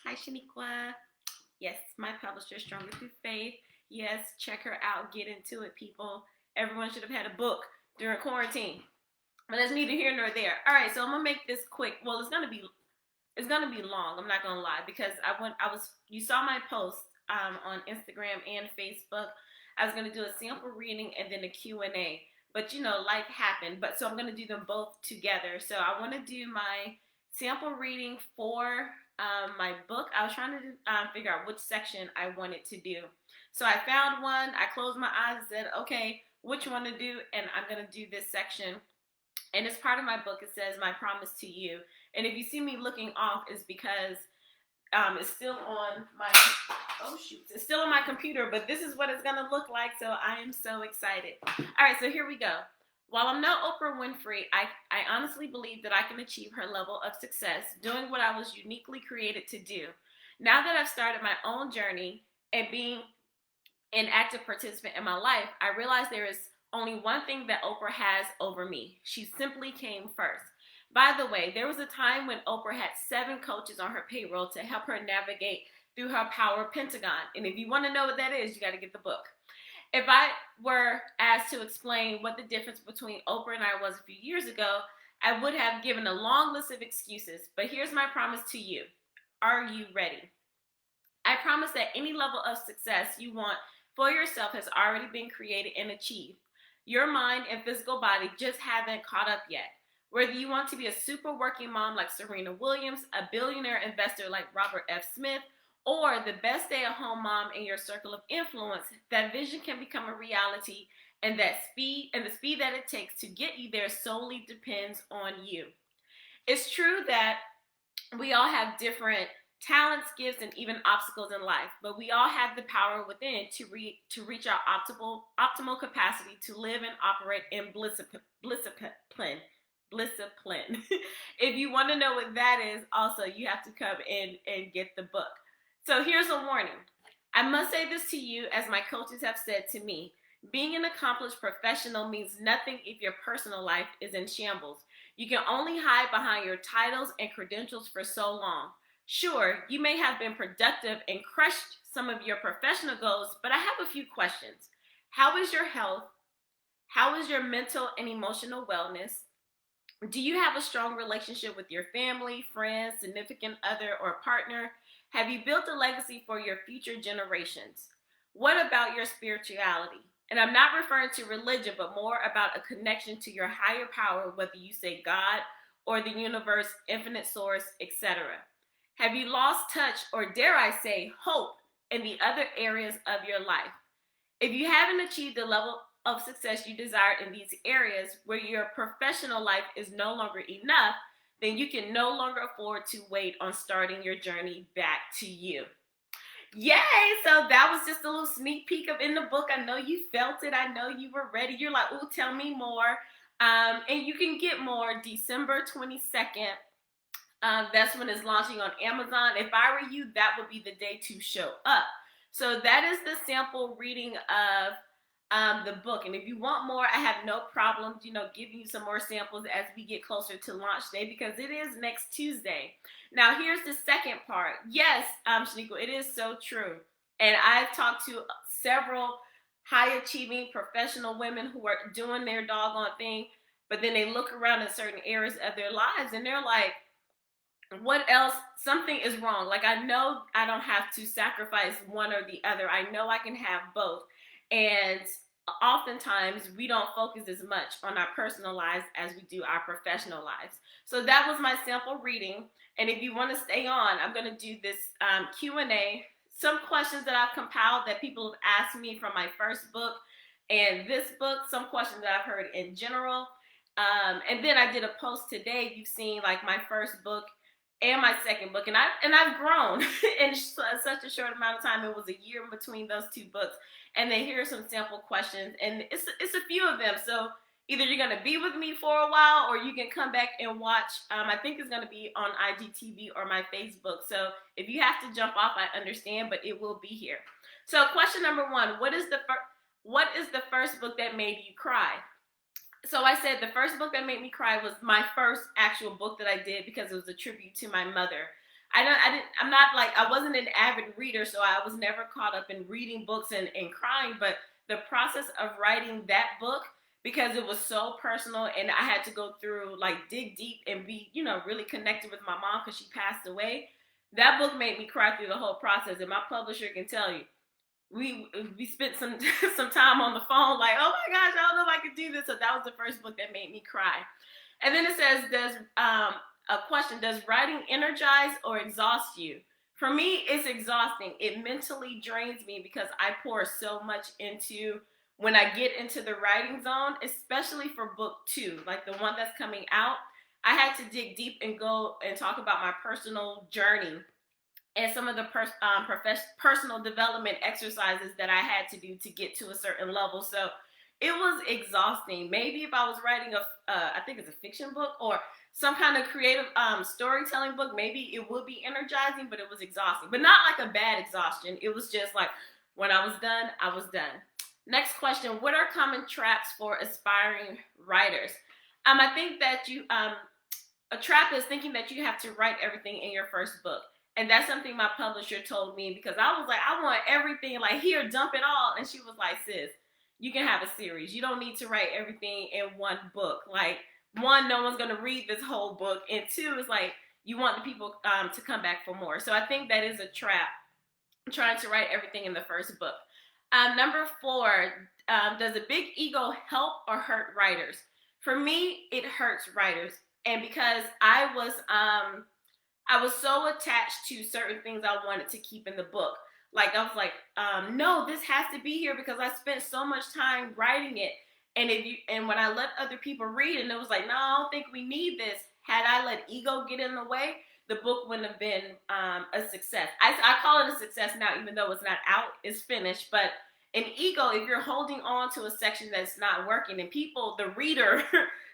Hi, Shaniqua. Yes, my publisher, Stronger Through Faith. Yes, check her out. Get into it, people. Everyone should have had a book during quarantine. But that's neither here nor there. All right, so I'm gonna make this quick. Well, it's gonna be long. I'm not gonna lie because you saw my post on Instagram and Facebook. I was gonna do a sample reading and then a Q&A, but life happened. But so I'm gonna do them both together. So I want to do my sample reading for my book. I was trying to figure out which section I wanted to do. So I found one. I closed my eyes and said, okay, which one to do, and I'm gonna do this section. And it's part of my book. It says my promise to you. And if you see me looking off, it's because it's still on my it's still on my computer, but this is what it's gonna look like. So I am so excited. All right, so here we go. While I'm no Oprah Winfrey, I honestly believe that I can achieve her level of success doing what I was uniquely created to do. Now that I've started my own journey and being an active participant in my life, I realize there is only one thing that Oprah has over me. She simply came first. By the way, there was a time when Oprah had 7 coaches on her payroll to help her navigate through her power pentagon. And if you want to know what that is, you got to get the book. If I were asked to explain what the difference between Oprah and I was a few years ago, I would have given a long list of excuses. But here's my promise to you. Are you ready? I promise that any level of success you want for yourself has already been created and achieved. Your mind and physical body just haven't caught up yet. Whether you want to be a super working mom like Serena Williams, a billionaire investor like Robert F. Smith, or the best stay-at-home mom in your circle of influence, that vision can become a reality, and the speed that it takes to get you there solely depends on you. It's true that we all have different talents, gifts, and even obstacles in life, but we all have the power within to reach our optimal capacity to live and operate in blissipline. If you want to know what that is, also you have to come in and get the book. So here's a warning. I must say this to you as my coaches have said to me. Being an accomplished professional means nothing if your personal life is in shambles. You can only hide behind your titles and credentials for so long. Sure, you may have been productive and crushed some of your professional goals, but I have a few questions. How is your health? How is your mental and emotional wellness? Do you have a strong relationship with your family, friends, significant other, or partner? Have you built a legacy for your future generations? What about your spirituality? And I'm not referring to religion, but more about a connection to your higher power, whether you say God or the universe, infinite source, etc. Have you lost touch, or dare I say, hope in the other areas of your life? If you haven't achieved the level of success you desire in these areas where your professional life is no longer enough, then you can no longer afford to wait on starting your journey back to you. Yay! So that was just a little sneak peek of in the book. I know you felt it. I know you were ready. You're like, oh, tell me more. And you can get more December 22nd. That's when it's launching on Amazon. If I were you, that would be the day to show up. So that is the sample reading of the book. And if you want more, I have no problem, giving you some more samples as we get closer to launch day, because it is next Tuesday. Now, here's the second part. Yes, Shaniqua, it is so true. And I've talked to several high-achieving professional women who are doing their doggone thing, but then they look around in certain areas of their lives and they're like, what else? Something is wrong. Like, I know I don't have to sacrifice one or the other. I know I can have both. And oftentimes we don't focus as much on our personal lives as we do our professional lives. So that was my sample reading. And if you want to stay on, I'm going to do this Q&A. Some questions that I've compiled that people have asked me from my first book and this book. Some questions that I've heard in general. And then I did a post today. You've seen like my first book and my second book, and I've grown in such a short amount of time. It was a year in between those 2 books, and then here are some sample questions, and it's a few of them. So either you're gonna be with me for a while, or you can come back and watch. I think it's gonna be on IGTV or my Facebook. So if you have to jump off, I understand, but it will be here. So question number 1: What is the first book that made you cry? So I said the first book that made me cry was my first actual book that I did, because it was a tribute to my mother. I'm not like, I wasn't an avid reader, so I was never caught up in reading books and crying, but the process of writing that book, because it was so personal and I had to go through, like, dig deep and be, really connected with my mom because she passed away. That book made me cry through the whole process, and my publisher can tell you. We spent some some time on the phone, like, oh my gosh, I don't know if I could do this. So that was the first book that made me cry. And then it says, does a question, does writing energize or exhaust you? For me, it's exhausting. It mentally drains me because I pour so much into, when I get into the writing zone, especially for book 2, like the one that's coming out. I had to dig deep and go and talk about my personal journey and some of the personal development exercises that I had to do to get to a certain level. So it was exhausting. Maybe if I was writing I think it's a fiction book or some kind of creative storytelling book, maybe it would be energizing, but it was exhausting. But not like a bad exhaustion. It was just like, when I was done, I was done. Next question, what are common traps for aspiring writers? I think that a trap is thinking that you have to write everything in your first book. And that's something my publisher told me, because I was like, I want everything, like, here, dump it all. And she was like, sis, you can have a series. You don't need to write everything in one book. Like, one, no one's going to read this whole book. And two, is like, you want the people to come back for more. So I think that is a trap, trying to write everything in the first book. Number 4, does a big ego help or hurt writers? For me, it hurts writers. And because I was so attached to certain things I wanted to keep in the book. Like, I was like, no, this has to be here because I spent so much time writing it. And when I let other people read, and it was like, no, I don't think we need this. Had I let ego get in the way, the book wouldn't have been a success. I call it a success now, even though it's not out, it's finished. But an ego, if you're holding on to a section that's not working, and people, the reader,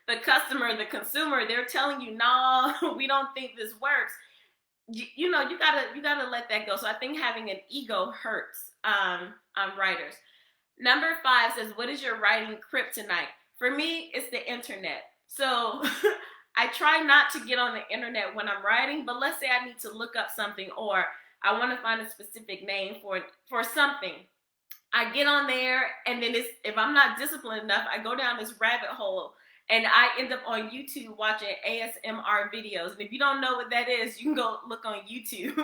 the customer, the consumer, they're telling you, no, we don't think this works. You gotta let that go. So I think having an ego hurts writers. Number 5 says, what is your writing kryptonite? For me, it's the internet. So I try not to get on the internet when I'm writing, but let's say I need to look up something, or I want to find a specific name for something. I get on there, and then if I'm not disciplined enough, I go down this rabbit hole, and I end up on YouTube watching ASMR videos. And if you don't know what that is, you can go look on YouTube.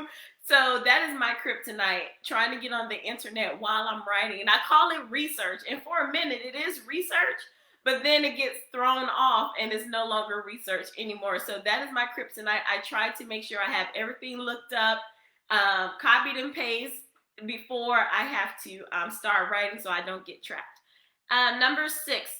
So that is my kryptonite, trying to get on the internet while I'm writing. And I call it research. And for a minute, it is research, but then it gets thrown off and it's no longer research anymore. So that is my kryptonite. I try to make sure I have everything looked up, copied and pasted before I have to start writing, so I don't get trapped. Number 6.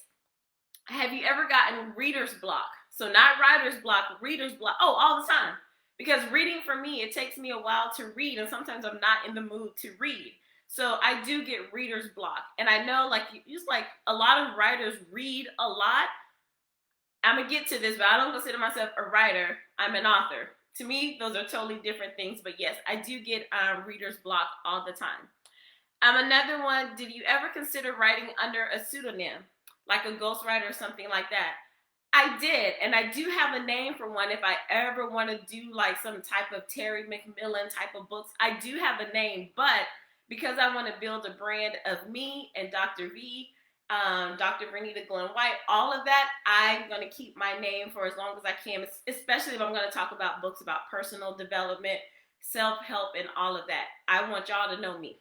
Have you ever gotten reader's block? So not writer's block, reader's block. Oh, all the time. Because reading, for me, it takes me a while to read, and sometimes I'm not in the mood to read. So I do get reader's block. And I know, like, just like a lot of writers read a lot. I'm going to get to this, but I don't consider myself a writer. I'm an author. To me, those are totally different things. But yes, I do get reader's block all the time. Another one, did you ever consider writing under a pseudonym, like a ghostwriter or something like that? I did, and I do have a name for one if I ever want to do like some type of Terry McMillan type of books. I do have a name, but because I want to build a brand of me and Dr. V, Dr. Vernita Glenn White, all of that, I'm going to keep my name for as long as I can, especially if I'm going to talk about books about personal development, self-help, and all of that. I want y'all to know me.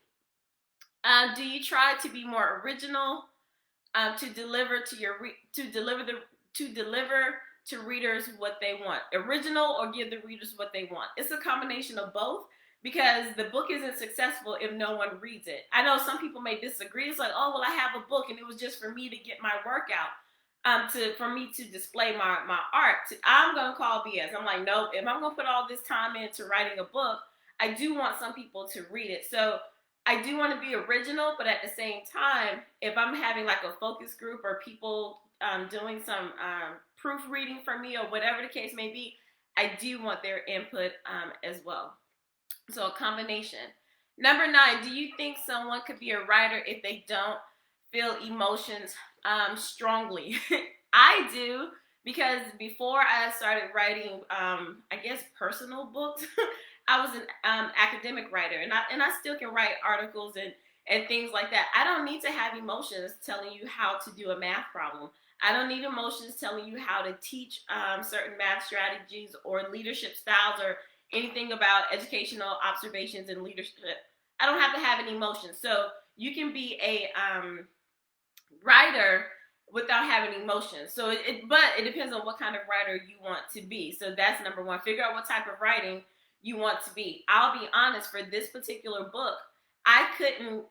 Do you try to be more original, to deliver to readers what they want? Original, or give the readers what they want? It's a combination of both, because the book isn't successful if no one reads it. I know some people may disagree. It's like, oh, well, I have a book and it was just for me to get my work out, for me to display my art. I'm going to call BS. I'm like, nope, if I'm going to put all this time into writing a book, I do want some people to read it. So I do want to be original, but at the same time, if I'm having like a focus group or people doing some proofreading for me or whatever the case may be, I do want their input as well. So a combination. Number 9, do you think someone could be a writer if they don't feel emotions strongly? I do, because before I started writing, I guess, personal books, I was an academic writer, and I still can write articles and things like that. I don't need to have emotions telling you how to do a math problem. I don't need emotions telling you how to teach certain math strategies or leadership styles or anything about educational observations and leadership. I don't have to have any emotions. So you can be a writer without having emotions. So but it depends on what kind of writer you want to be. So that's number one. Figure out what type of writing you want to be. I'll be honest, for this particular book, I couldn't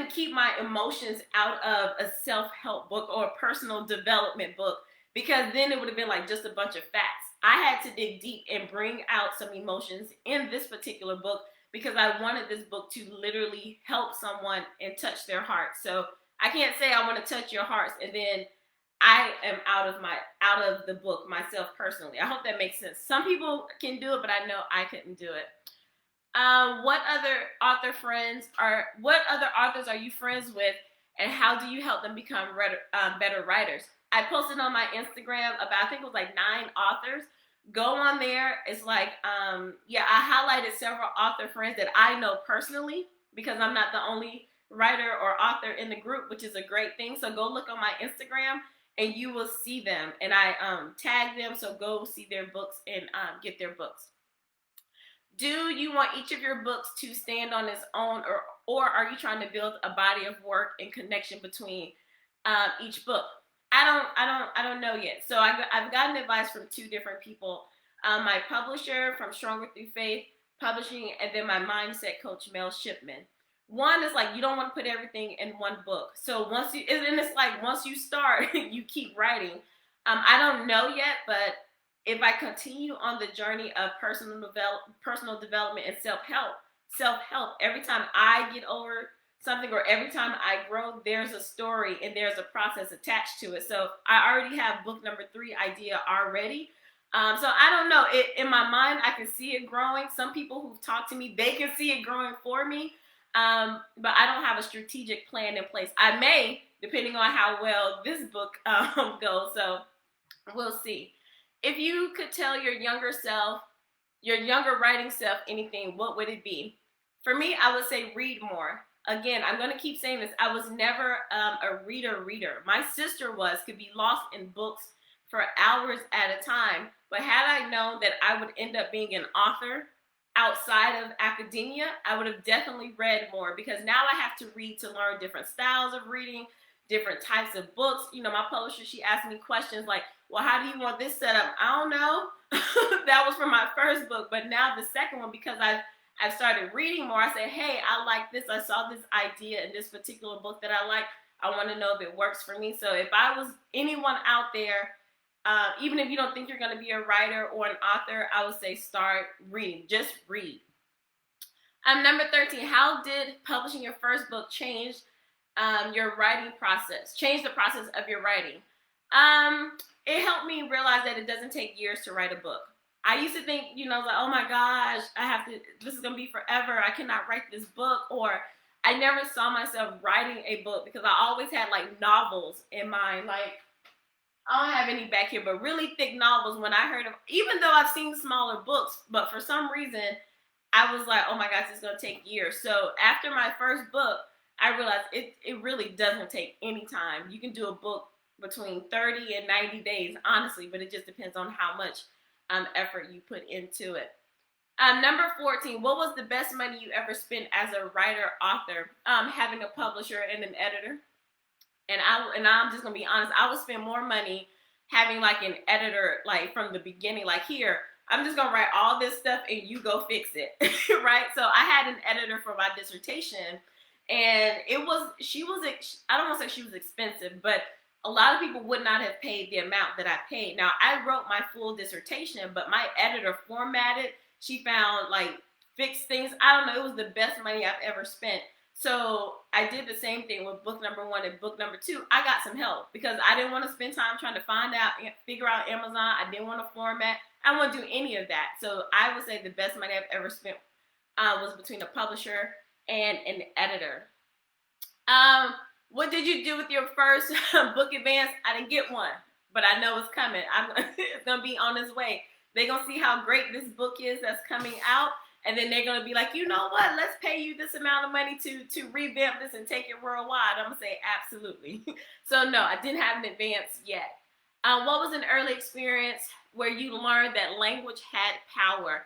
keep my emotions out of a self-help book or a personal development book, because then it would have been like just a bunch of facts. I had to dig deep and bring out some emotions in this particular book because I wanted this book to literally help someone and touch their heart. So I can't say I want to touch your hearts and then I am out of the book myself personally. I hope that makes sense. Some people can do it, but I know I couldn't do it. What other authors are you friends with, and how do you help them become better writers? I posted on my Instagram about, I think it was like 9 authors. Go on there. It's like, I highlighted several author friends that I know personally because I'm not the only writer or author in the group, which is a great thing. So go look on my Instagram and you will see them. And I tag them, so go see their books and get their books. Do you want each of your books to stand on its own, or are you trying to build a body of work and connection between each book? I don't know yet. So I've gotten advice from 2 different people. My publisher from Stronger Through Faith Publishing, and then my mindset coach, Mel Shipman. One is like, you don't want to put everything in one book. So once you start, you keep writing. I don't know yet, but if I continue on the journey of personal development and self-help, every time I get over something or every time I grow, there's a story and there's a process attached to it. So I already have book number 3 idea already. So I don't know. In my mind, I can see it growing. Some people who've talked to me, they can see it growing for me. But I don't have a strategic plan in place. I may, depending on how well this book goes. So we'll see. If you could tell your younger writing self anything, what would it be? For me, I would say read more. Again, I'm going to keep saying this. I was never a reader. My sister could be lost in books for hours at a time. But had I known that I would end up being an author outside of academia, I would have definitely read more, because now I have to read to learn different styles of reading, different types of books. You know, my publisher, she asked me questions like, well, how do you want this set up? I don't know. That was for my first book. But now the second one, because I've started reading more, I say, hey, I like this. I saw this idea in this particular book that I like. I want to know if it works for me. So if I was anyone out there, even if you don't think you're going to be a writer or an author, I would say start reading. Just read. Number 13, how did publishing your first book change your writing process? Change the process of your writing? It helped me realize that it doesn't take years to write a book. I used to think, like, oh my gosh, this is going to be forever. I cannot write this book. Or I never saw myself writing a book because I always had like novels in mind. Like, I don't have any back here, but really thick novels. When I heard of, even though I've seen smaller books, but for some reason, I was like, oh my gosh, it's going to take years. So after my first book, I realized it really doesn't take any time. You can do a book between 30 and 90 days, honestly, but it just depends on how much effort you put into it. Number 14, what was the best money you ever spent as a writer, author? Having a publisher and an editor. And I'm just going to be honest, I would spend more money having like an editor, like from the beginning, like, here, I'm just going to write all this stuff and you go fix it, right? So I had an editor for my dissertation, and I don't want to say she was expensive, but a lot of people would not have paid the amount that I paid. Now, I wrote my full dissertation, but my editor formatted. She found, like, fixed things. I don't know. It was the best money I've ever spent. So I did the same thing with book number 1 and book number 2. I got some help because I didn't want to spend time trying to figure out Amazon. I didn't want to format. I didn't want to do any of that. So I would say the best money I've ever spent was between a publisher and an editor. What did you do with your first book advance? I didn't get one, but I know it's coming. It's going to be on its way. They're going to see how great this book is that's coming out. And then they're going to be like, you know what? Let's pay you this amount of money to revamp this and take it worldwide. I'm going to say absolutely. So no, I didn't have an advance yet. What was an early experience where you learned that language had power?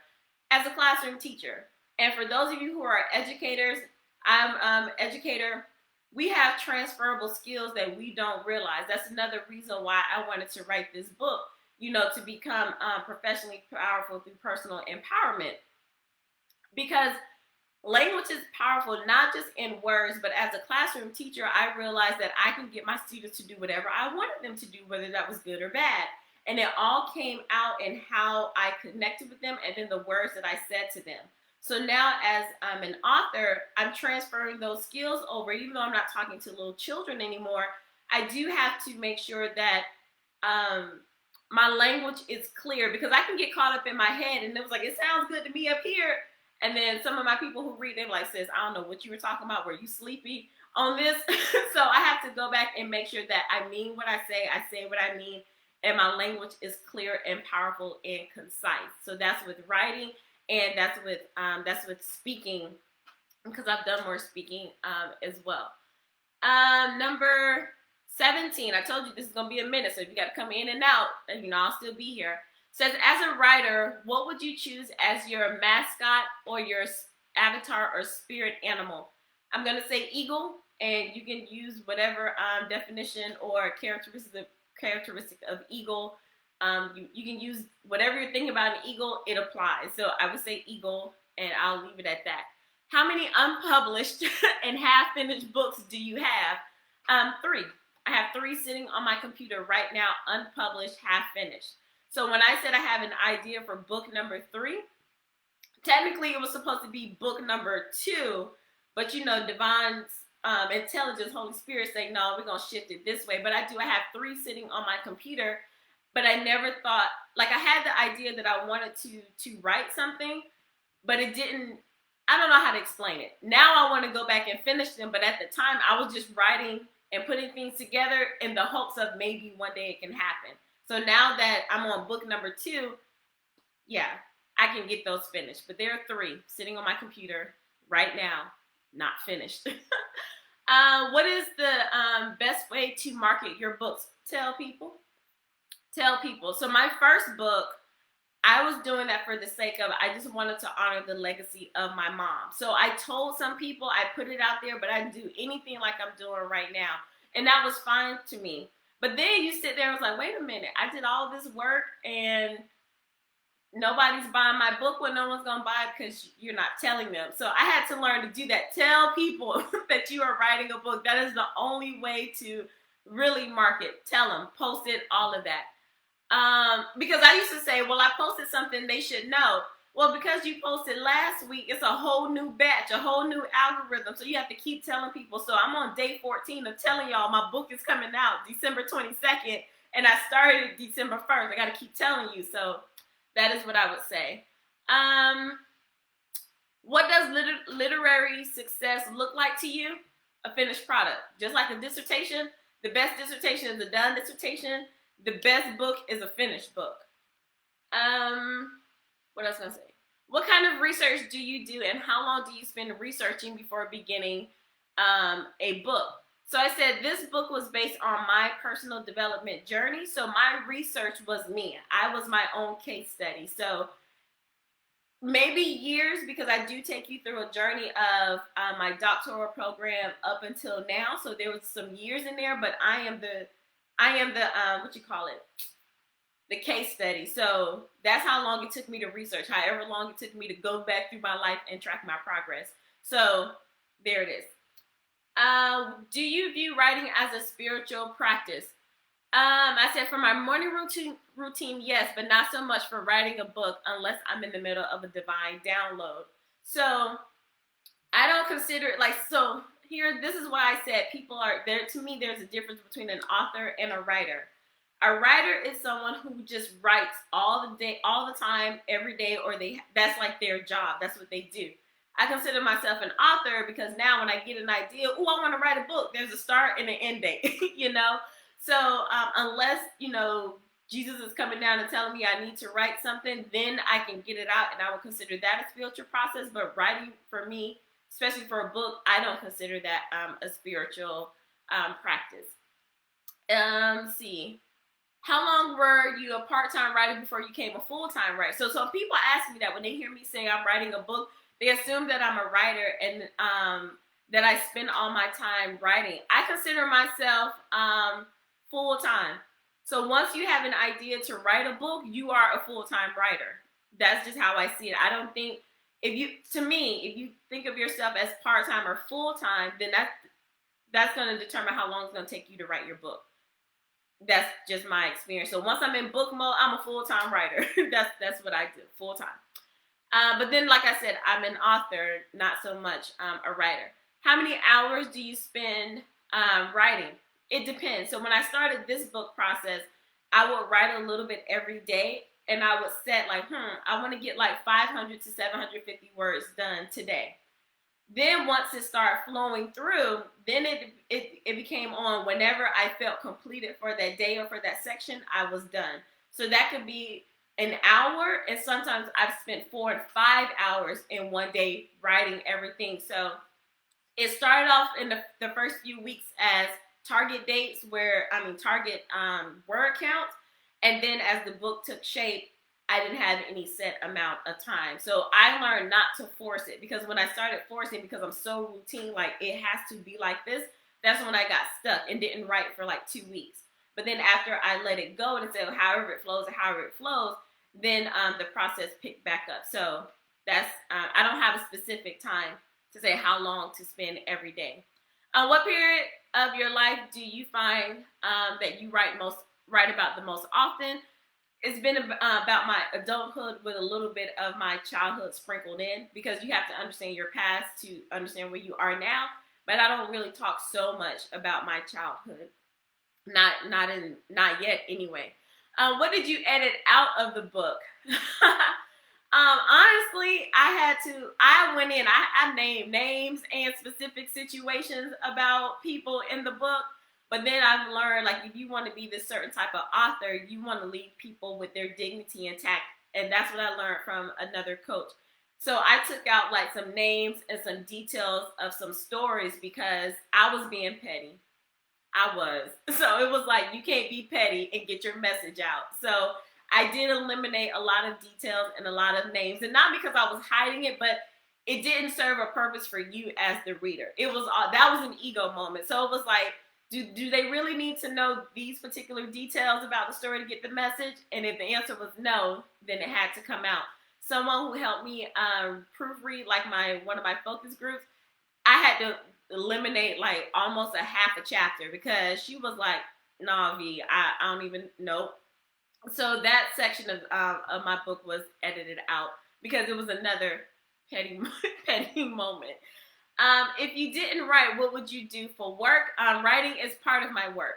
As a classroom teacher. And for those of you who are educators, I'm an educator. We have transferable skills that we don't realize. That's another reason why I wanted to write this book, to become professionally powerful through personal empowerment. Because language is powerful, not just in words, but as a classroom teacher, I realized that I can get my students to do whatever I wanted them to do, whether that was good or bad. And it all came out in how I connected with them and then the words that I said to them. So now as I'm an author, I'm transferring those skills over. Even though I'm not talking to little children anymore, I do have to make sure that my language is clear, because I can get caught up in my head and it was like, it sounds good to me up here. And then some of my people who read, they're like, sis, I don't know what you were talking about. Were you sleepy on this? So I have to go back and make sure that I mean what I say what I mean, and my language is clear and powerful and concise. So that's with writing, and that's with speaking, because I've done more speaking as well. Number 17, I told you this is going to be a minute, so if you got to come in and out, I'll still be here. Says, as a writer, what would you choose as your mascot or your avatar or spirit animal? I'm going to say eagle, and you can use whatever definition or characteristic of eagle. You can use whatever you're thinking about an eagle, it applies. So I would say eagle, and I'll leave it at that. How many unpublished and half-finished books do you have? 3. I have 3 sitting on my computer right now, unpublished, half-finished. So when I said I have an idea for book number 3, technically it was supposed to be book number 2, but Divine's intelligence, Holy Spirit say, no, we're going to shift it this way. But I have 3 sitting on my computer, but I never thought, I had the idea that I wanted to write something, but it didn't, I don't know how to explain it. Now I want to go back and finish them, but at the time I was just writing and putting things together in the hopes of maybe one day it can happen. So now that I'm on book number 2, yeah, I can get those finished. But there are 3 sitting on my computer right now, not finished. What is the best way to market your books? Tell people. Tell people. So my first book, I was doing that for the sake of, I just wanted to honor the legacy of my mom. So I told some people, I put it out there, but I didn't do anything like I'm doing right now. And that was fine to me. But then you sit there and was like, wait a minute, I did all this work and nobody's buying my book. Well, no one's going to buy it because you're not telling them. So I had to learn to do that. Tell people that you are writing a book. That is the only way to really market. Tell them, post it, all of that. Because I used to say, well, I posted something they should know. Well, because you posted last week, it's a whole new batch, a whole new algorithm. So you have to keep telling people. So I'm on day 14 of telling y'all my book is coming out December 22nd. And I started December 1st. I got to keep telling you. So that is what I would say. What does literary success look like to you? A finished product. Just like a dissertation, the best dissertation is a done dissertation. The best book is a finished book. What else was I going to say? What kind of research do you do, and how long do you spend researching before beginning a book? So I said this book was based on my personal development journey. So my research was me. I was my own case study. So maybe years, because I do take you through a journey of my doctoral program up until now. So there was some years in there, but I am the what you call it? The case study. So that's how long it took me to research, however long it took me to go back through my life and track my progress. So there it is. Do you view writing as a spiritual practice? I said for my morning routine, yes, but not so much for writing a book unless I'm in the middle of a divine download. So I don't consider it so here, this is why I said people are there. To me, there's a difference between an author and a writer. A writer is someone who just writes all the day, all the time, every day, or that's like their job. That's what they do. I consider myself an author because now when I get an idea, I want to write a book, there's a start and an end date, So unless, Jesus is coming down and telling me I need to write something, then I can get it out, and I would consider that a spiritual process. But writing for me, especially for a book, I don't consider that a spiritual practice. Let's see. How long were you a part-time writer before you became a full-time writer? So people ask me that when they hear me say I'm writing a book, they assume that I'm a writer and that I spend all my time writing. I consider myself full-time. So once you have an idea to write a book, you are a full-time writer. That's just how I see it. I don't think, if you think of yourself as part-time or full-time, then that's going to determine how long it's going to take you to write your book. That's just my experience. So once I'm in book mode, I'm a full-time writer. that's what I do, full-time. But then, like I said, I'm an author, not so much a writer. How many hours do you spend writing? It depends. So when I started this book process, I would write a little bit every day, and I would set like, I want to get like 500 to 750 words done today. Then once it started flowing through, then it became on whenever I felt completed for that day or for that section, I was done. So that could be an hour, and sometimes I've spent 4 to 5 hours in one day writing everything. So it started off in the first few weeks as target dates target word count. And then as the book took shape, I didn't have any set amount of time. So I learned not to force it, because when I started forcing, because I'm so routine, like it has to be like this, that's when I got stuck and didn't write for like 2 weeks. But then after I let it go and said however it flows, then the process picked back up. So that's, I don't have a specific time to say how long to spend every day. What period of your life do you find that you write about the most often? It's been about my adulthood with a little bit of my childhood sprinkled in, because you have to understand your past to understand where you are now. But I don't really talk so much about my childhood. Not yet anyway. What did you edit out of the book? Honestly, I went in, I named names and specific situations about people in the book. But then I've learned, like, if you want to be this certain type of author, you want to leave people with their dignity intact. And that's what I learned from another coach. So I took out, like, some names and some details of some stories because I was being petty. I was. So it was like, you can't be petty and get your message out. So I did eliminate a lot of details and a lot of names. And not because I was hiding it, but it didn't serve a purpose for you as the reader. That was an ego moment. So it was like, do they really need to know these particular details about the story to get the message? And if the answer was no, then it had to come out. Someone who helped me proofread, like one of my focus groups, I had to eliminate like almost a half a chapter because she was like, "Nah, V, I don't even know." So that section of my book was edited out because it was another petty moment. If you didn't write, what would you do for work? Writing is part of my work.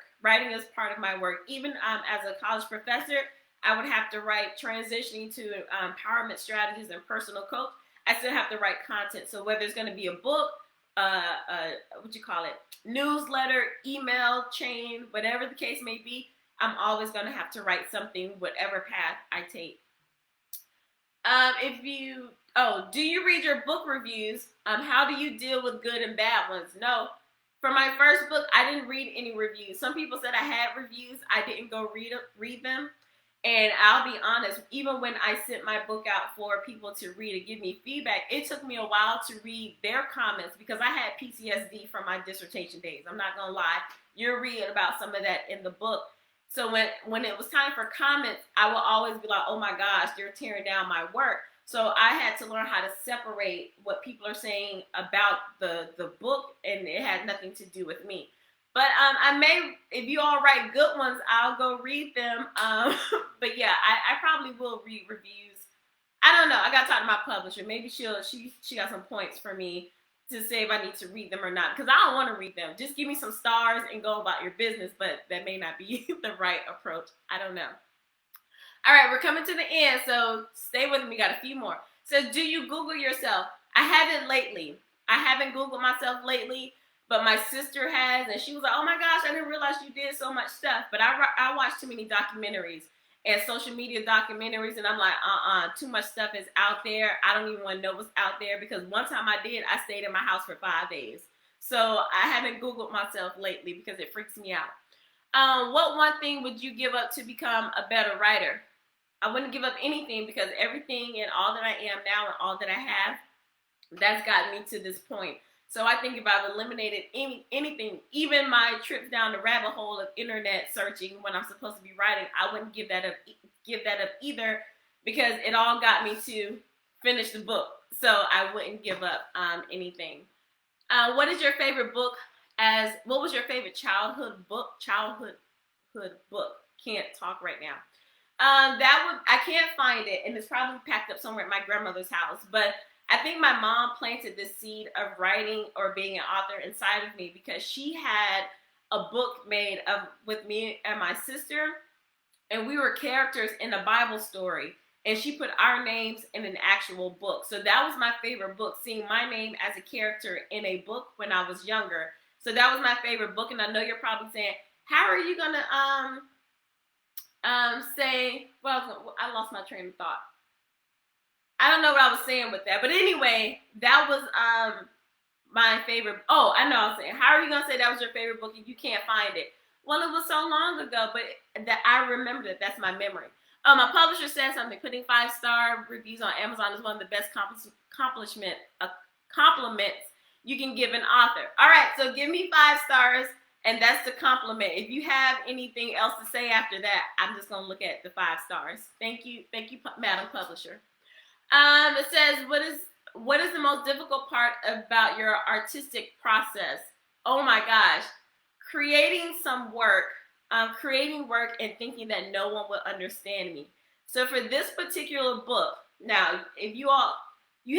Even as a college professor, I would have to write transitioning to empowerment strategies and personal coach. I still have to write content. So whether it's going to be a book, newsletter, email chain, whatever the case may be, I'm always going to have to write something, whatever path I take. Do you read your book reviews? How do you deal with good and bad ones? No. For my first book, I didn't read any reviews. Some people said I had reviews. I didn't go read them. And I'll be honest, even when I sent my book out for people to read and give me feedback, it took me a while to read their comments because I had PTSD from my dissertation days. I'm not going to lie. You'll read about some of that in the book. So when it was time for comments, I will always be like, oh my gosh, they're tearing down my work. So I had to learn how to separate what people are saying about the book, and it had nothing to do with me. But if you all write good ones, I'll go read them. But yeah, I probably will read reviews. I don't know. I got to talk to my publisher. Maybe she got some points for me to say if I need to read them or not, because I don't want to read them. Just give me some stars and go about your business, but that may not be the right approach. I don't know. All right, we're coming to the end, so stay with me. We got a few more. So do you Google yourself? I haven't lately. I haven't Googled myself lately, but my sister has, and she was like, oh my gosh, I didn't realize you did so much stuff. But I watched too many documentaries. and social media documentaries, and I'm like, too much stuff is out there. I don't even want to know what's out there, because one time I did, I stayed in my house for 5 days. So I haven't Googled myself lately because it freaks me out. What one thing would you give up to become a better writer? I wouldn't give up anything, because everything and all that I am now and all that I have, that's gotten me to this point. So I think if I've eliminated anything, even my trips down the rabbit hole of internet searching when I'm supposed to be writing, I wouldn't give that up either, because it all got me to finish the book. So I wouldn't give up anything. What is your favorite book? What was your favorite childhood book? Can't talk right now. I can't find it, and it's probably packed up somewhere at my grandmother's house. But I think my mom planted this seed of writing or being an author inside of me, because she had a book made with me and my sister, and we were characters in a Bible story, and she put our names in an actual book. So that was my favorite book, seeing my name as a character in a book when I was younger. So that was my favorite book. And I know you're probably saying, how are you gonna say, well, I lost my train of thought. I don't know what I was saying with that. But anyway, that was my favorite. Oh, I know I was saying, how are you going to say that was your favorite book if you can't find it? Well, it was so long ago, but that I remembered it. That's my memory. My publisher said something. Putting 5-star reviews on Amazon is one of the best compliments you can give an author. All right, so give me 5 stars, and that's the compliment. If you have anything else to say after that, I'm just going to look at the 5 stars. Thank you, Madam Publisher. It says, what is the most difficult part about your artistic process? Oh my gosh, creating work and thinking that no one will understand me. So for this particular book, now, if you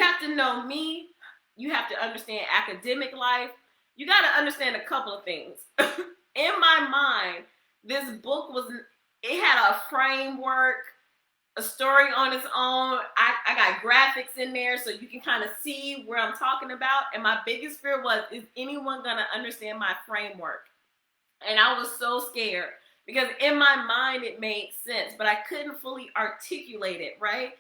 have to know me, you have to understand academic life. You got to understand a couple of things. In my mind, this book it had a framework, a story on its own. I got graphics in there so you can kind of see where I'm talking about. And my biggest fear was, is anyone going to understand my framework? And I was so scared, because in my mind it made sense, but I couldn't fully articulate it, right?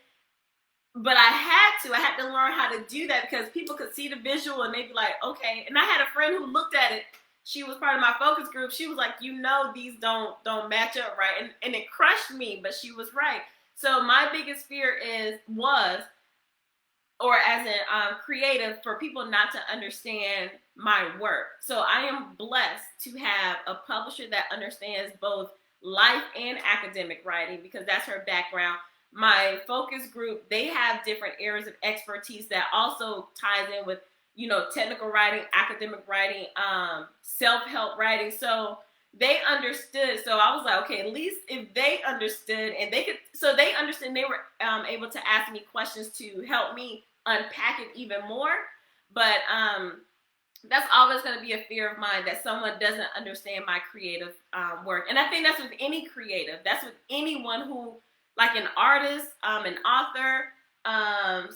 But I had to learn how to do that, because people could see the visual and they'd be like, okay. And I had a friend who looked at it. She was part of my focus group. She was like, these don't match up right. And it crushed me, but she was right. So my biggest fear was as a creative, for people not to understand my work. So I am blessed to have a publisher that understands both life and academic writing, because that's her background. My focus group, they have different areas of expertise that also ties in with, technical writing, academic writing, self-help writing. So they understood. So I was like, okay, at least if they understood, and they understood, they were able to ask me questions to help me unpack it even more. But that's always going to be a fear of mine, that someone doesn't understand my creative work. And I think that's with any creative. That's with anyone who, like an artist, an author,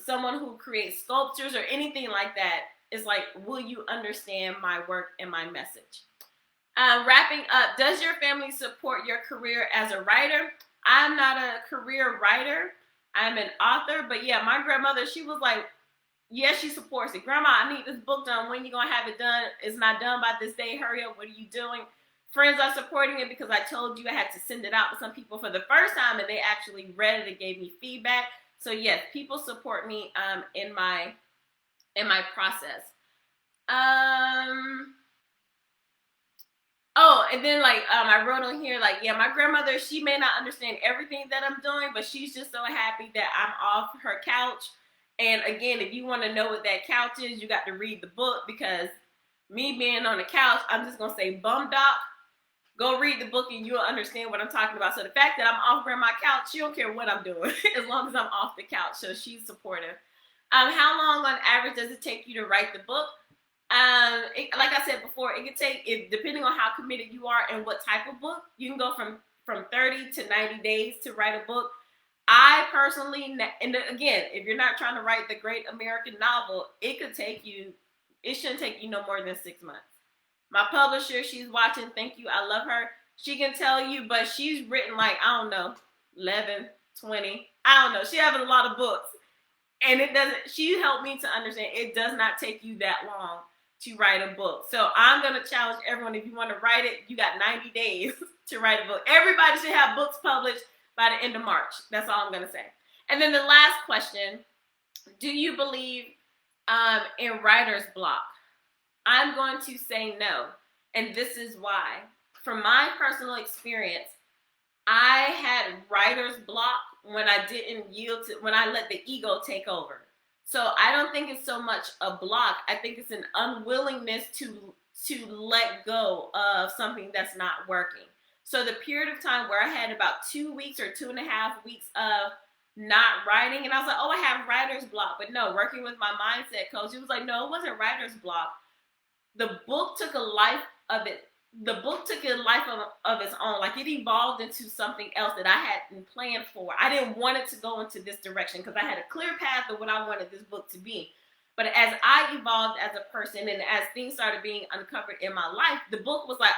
someone who creates sculptures or anything like that. It's like, will you understand my work and my message? Wrapping up, does your family support your career as a writer? I'm not a career writer. I'm an author. But yeah, my grandmother, she was like, yes, she supports it. Grandma, I need this book done. When you going to have it done? It's not done by this day. Hurry up. What are you doing? Friends are supporting it, because I told you I had to send it out to some people for the first time, and they actually read it and gave me feedback. So yes, people support me in my process. Oh, and then I wrote on here, yeah, my grandmother, she may not understand everything that I'm doing, but she's just so happy that I'm off her couch. And again, if you want to know what that couch is, you got to read the book, because me being on the couch, I'm just going to say bum doc. Go read the book and you'll understand what I'm talking about. So the fact that I'm off grandma's couch, she don't care what I'm doing as long as I'm off the couch. So she's supportive. How long on average does it take you to write the book? Like I said before, it could take, depending on how committed you are and what type of book, you can go from 30 to 90 days to write a book. I personally, and again, if you're not trying to write the great American novel, it shouldn't take you no more than 6 months. My publisher, she's watching. Thank you. I love her. She can tell you, but she's written I don't know, 11, 20. I don't know. She has a lot of books. And she helped me to understand it does not take you that long to write a book. So I'm going to challenge everyone, if you want to write it, you got 90 days to write a book. Everybody should have books published by the end of March. That's all I'm going to say. And then the last question, do you believe in writer's block? I'm going to say no. And this is why. From my personal experience, I had writer's block when I didn't yield to, when I let the ego take over. So I don't think it's so much a block. I think it's an unwillingness to let go of something that's not working. So the period of time where I had about 2 weeks or 2.5 weeks of not writing, and I was like, oh, I have writer's block. But no, working with my mindset coach, it was like, no, it wasn't writer's block. The book took a life of it. The book took a life of its own. Like, it evolved into something else that I hadn't planned for. I didn't want it to go into this direction because I had a clear path of what I wanted this book to be. But as I evolved as a person and as things started being uncovered in my life, the book was like,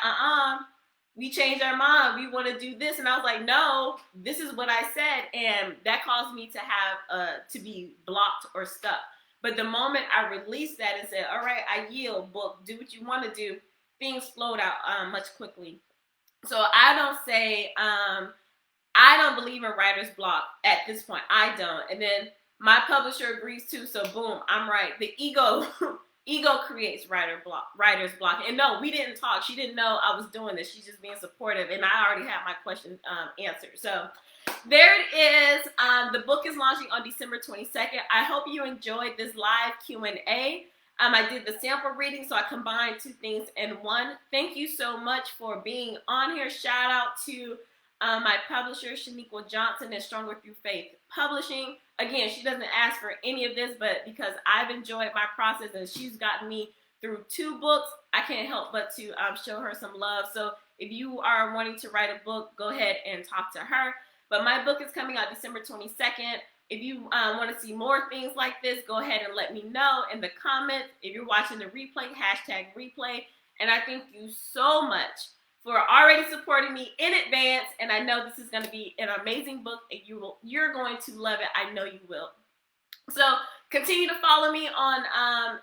we changed our mind. We want to do this. And I was like, no, this is what I said. And that caused me to have to be blocked or stuck. But the moment I released that and said, all right, I yield, book, do what you want to do, things flowed out much quickly. So I don't say, I don't believe in writer's block at this point. I don't. And then my publisher agrees too. So boom, I'm right. The ego creates writer's block. And no, we didn't talk. She didn't know I was doing this. She's just being supportive. And I already had my question answered. So there it is. The book is launching on December 22nd. I hope you enjoyed this live Q&A. I did the sample reading, so I combined two things in one. Thank you so much for being on here. Shout out to my publisher, Shaniqua Johnson, and Stronger Through Faith Publishing. Again, she doesn't ask for any of this, but because I've enjoyed my process and she's gotten me through 2 books, I can't help but to show her some love. So if you are wanting to write a book, go ahead and talk to her. But my book is coming out December 22nd. If you want to see more things like this, go ahead and let me know in the comments. If you're watching the replay, #replay. And I thank you so much for already supporting me in advance. And I know this is going to be an amazing book, and you're going to love it. I know you will. So continue to follow me on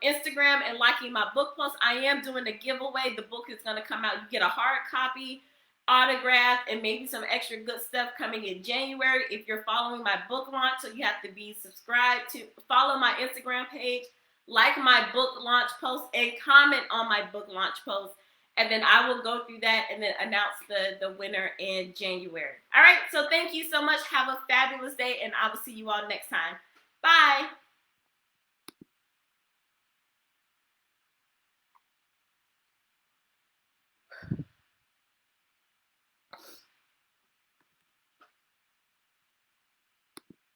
Instagram and liking my book posts. I am doing a giveaway. The book is going to come out. You get a hard copy, autograph, and maybe some extra good stuff coming in January if you're following my book launch. So you have to be subscribed to follow my Instagram page, like my book launch post, and comment on my book launch post. And then I will go through that and then announce the winner in January. All right, so thank you so much. Have a fabulous day, and I will see you all next time. Bye.